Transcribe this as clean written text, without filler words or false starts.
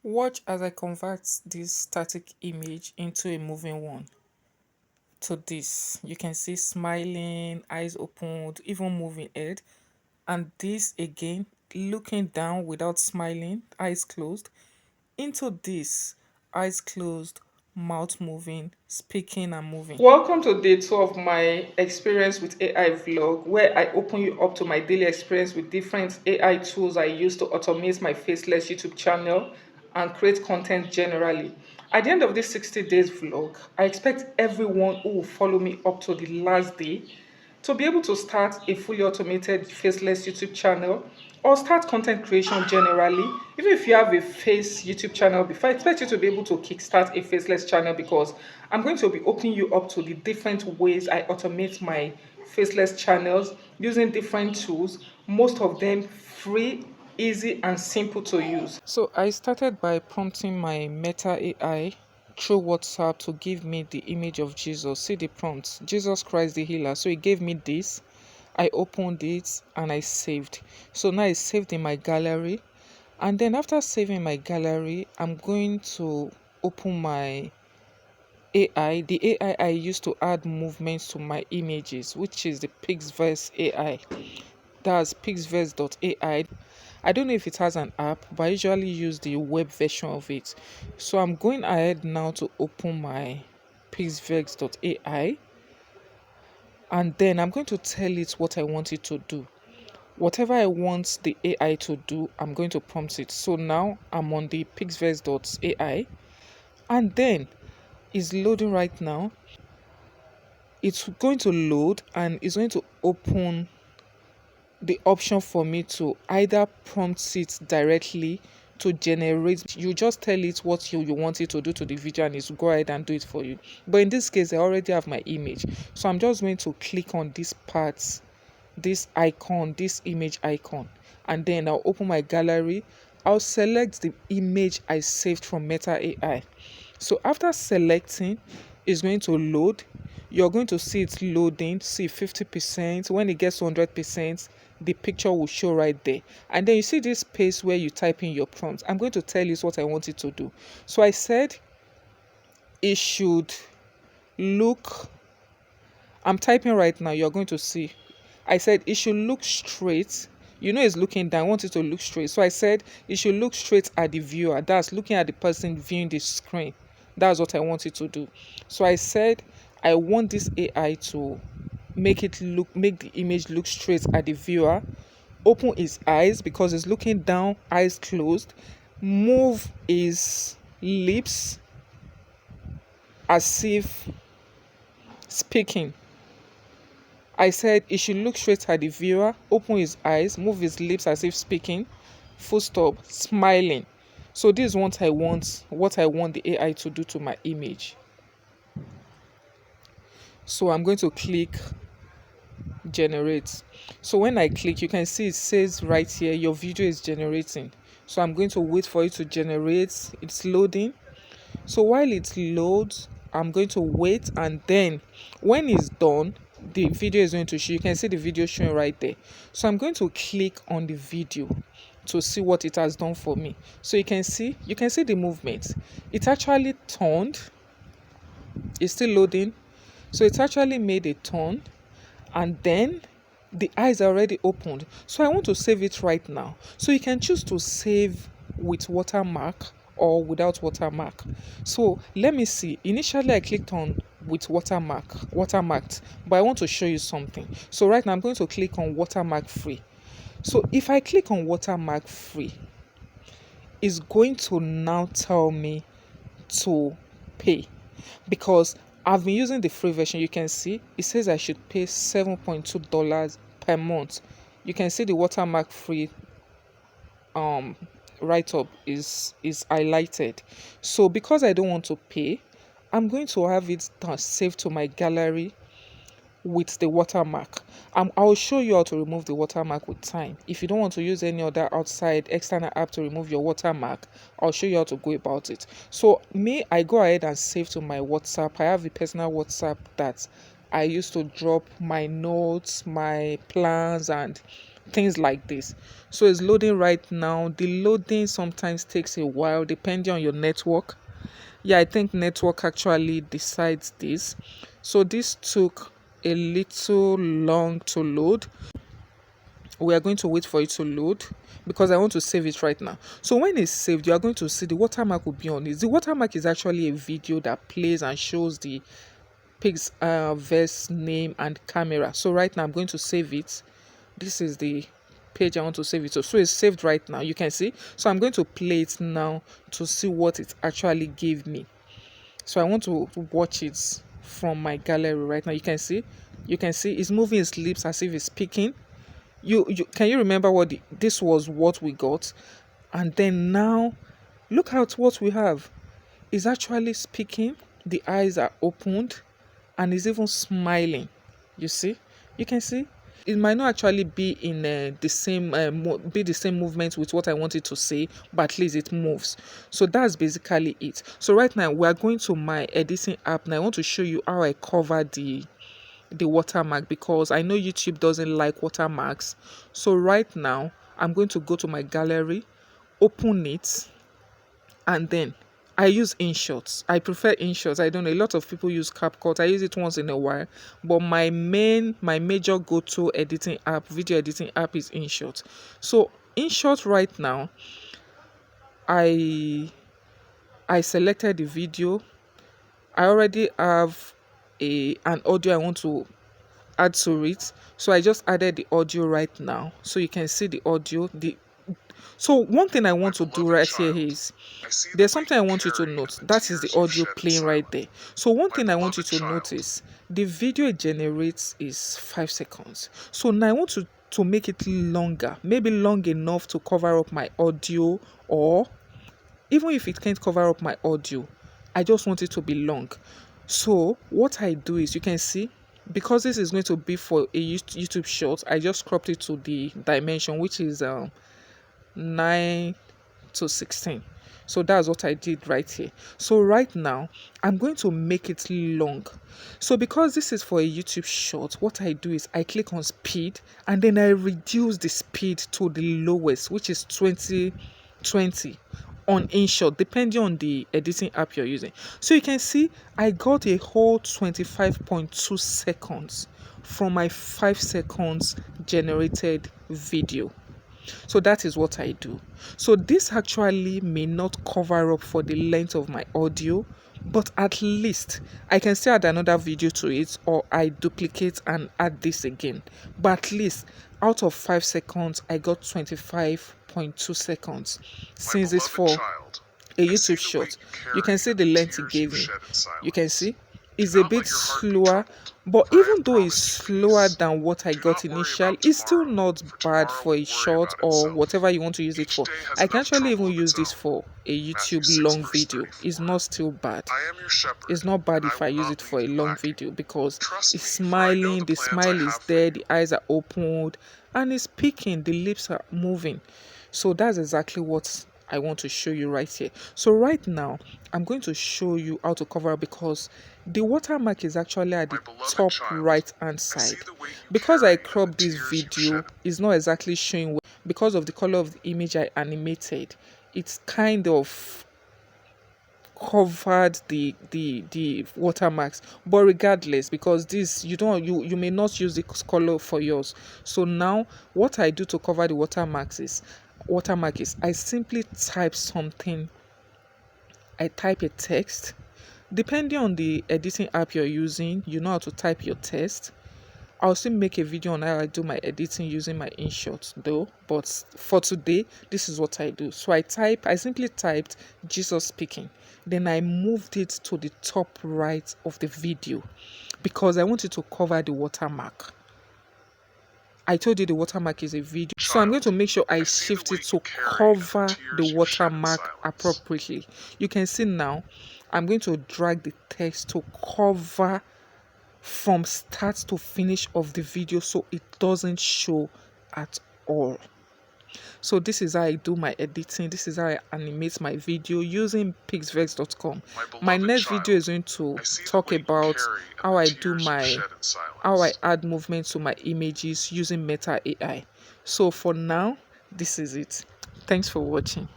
Watch as I convert this static image into a moving one. To this, you can see smiling, eyes opened, even moving head. And this again, looking down without smiling, eyes closed. Into this, eyes closed, mouth moving, speaking and moving. Welcome to day 2 of my experience with AI vlog, where I open you up to my daily experience with different AI tools I use to automate my faceless YouTube channel and create content generally. At the end of this 60 days vlog, I expect everyone who will follow me up to the last day to be able to start a fully automated faceless YouTube channel or start content creation generally. Even if you have a face YouTube channel before, I expect you to be able to kickstart a faceless channel because I'm going to be opening you up to the different ways I automate my faceless channels using different tools, most of them free, easy, and simple to use. So I started by prompting my Meta AI through WhatsApp to give me the image of Jesus. See the prompt, Jesus Christ the healer. So it gave me this. I opened it and I saved. So now it's saved in my gallery. And then after saving my gallery, I'm going to open my AI, the AI I use to add movements to my images, which is the Pixverse AI. That's Pixverse AI. I don't know if it has an app, but I usually use the web version of it. So I'm going ahead now to open my Pixverse AI, and then I'm going to tell it what I want it to do. Whatever I want the AI to do, I'm going to prompt it. So now I'm on the Pixverse AI, and then it's loading right now. It's going to load and it's going to open the option for me to either prompt it directly to generate. You just tell it what you want it to do to the video and it's go ahead and do it for you. But in this case, I already have my image, so I'm just going to click on this part, this icon, this image icon, and then I'll open my gallery. I'll select the image I saved from Meta AI. So after selecting, it's going to load. You're going to see it loading, see 50%. When it gets 100%, the picture will show right there. And then you see this space where you type in your prompt. I'm going to tell you what I want it to do. So I said it should look, I'm typing right now, you're going to see. I said it should look straight. You know it's looking down. I want it to look straight. So I said it should look straight at the viewer. That's looking at the person viewing the screen. That's what I want it to do. So I said I want this AI to make the image look straight at the viewer. Open his eyes because it's looking down, eyes closed. Move his lips as if speaking. I said he should look straight at the viewer, open his eyes, move his lips as if speaking, full stop, smiling. So this is what I want the AI to do to my image. So I'm going to click generate. So when I click, you can see it says right here, your video is generating. So I'm going to wait for it to generate. It's loading. So while it loads, I'm going to wait, and then when it's done, the video is going to show. You can see the video showing right there. So I'm going to click on the video to see what it has done for me. So you can see the movement. It actually turned. It's still loading. So it's actually made a turn, and then the eyes are already opened. So I want to save it right now. So you can choose to save with watermark or without watermark. So let me see. Initially I clicked on with watermarked, but I want to show you something. So right now I'm going to click on watermark free. So if I click on watermark free, it's going to now tell me to pay, because I've been using the free version. You can see it says I should pay $7.2 per month. You can see the watermark free um write up is highlighted. So because I don't want to pay, I'm going to have it saved to my gallery with the watermark. I'll show you how to remove the watermark with time. If you don't want to use any other outside external app to remove your watermark, I'll show you how to go about it. So me, I go ahead and save to my WhatsApp. I have a personal WhatsApp that I used to drop my notes, my plans, and things like this. So it's loading right now. The loading sometimes takes a while depending on your network. Yeah, I think network actually decides this. So this took a little long to load. We are going to wait for it to load because I want to save it right now. So when it's saved, you are going to see the watermark will be on it. The watermark is actually a video that plays and shows the Pixverse name and camera. So right now I'm going to save it. This is the page I want to save it to. So it's saved right now. You can see. So I'm going to play it now to see what it actually gave me. So I want to watch it from my gallery right now. You can see it's moving its lips as if it's speaking. You can you remember what this was what we got, and then now look at what we have. It's actually speaking. The eyes are opened, and is even smiling. You see, you can see it might not actually be in the same be the same movement with what I wanted to say, but at least it moves. So that's basically it. So right now we are going to my editing app, and I want to show you how I cover the watermark because I know YouTube doesn't like watermarks. So right now I'm going to go to my gallery, open it, and then I use InShots. I prefer InShots. I don't know. A lot of people use CapCut. I use it once in a while, but my major go-to editing app, video editing app, is InShots. So InShots right now, I selected the video. I already have an audio I want to add to it, so I just added the audio right now. So you can see the audio. So one thing I want to do right here is there's something I want you to note. That is the audio playing right there. So one thing I want you to notice, the video it generates is 5 seconds. So now I want to make it longer, maybe long enough to cover up my audio, or even if it can't cover up my audio, I just want it to be long. So what I do is, you can see, because this is going to be for a YouTube short, I just cropped it to the dimension, which is 9 to 16. So that's what I did right here. So right now I'm going to make it long. So because this is for a YouTube short, what I do is I click on speed, and then I reduce the speed to the lowest, which is 20 on InShot, depending on the editing app you're using. So you can see I got a whole 25.2 seconds from my 5 seconds generated video. So that is what I do. So this actually may not cover up for the length of my audio, but at least I can still add another video to it, or I duplicate and add this again. But at least out of 5 seconds, I got 25.2 seconds. Since it's for a YouTube short, you can see the length it gave me. You can see is a bit slower, but even though it's slower than what I got initially, it's still not bad for a short or whatever you want to use it for. I can actually even use this for a YouTube long video. It's not still bad. It's not bad if I use it for a long video because it's smiling, the smile is there, the eyes are opened, and it's speaking, the lips are moving. So that's exactly what I want to show you right here. So right now I'm going to show you how to cover up, because the watermark is actually at the top right hand side. Because I cropped this video, it's not exactly showing well. Because of the color of the image I animated, it's kind of covered the watermarks. But regardless, because this you may not use the color for yours. So now what I do to cover the watermark is I simply type something. I type a text. Depending on the editing app you're using, you know how to type your text. I'll still make a video on how I do my editing using my InShot though, but for today this is what I do. So I simply typed Jesus speaking, then I moved it to the top right of the video because I wanted to cover the watermark. I told you the watermark is a video, so I'm going to make sure I shift it to cover the watermark appropriately. You can see now I'm going to drag the text to cover from start to finish of the video so it doesn't show at all. So this is how I do my editing. This is how I animate my video using pixverse.com. My next video is going to talk about how I add movement to my images using Meta AI. So for now, this is it. Thanks for watching.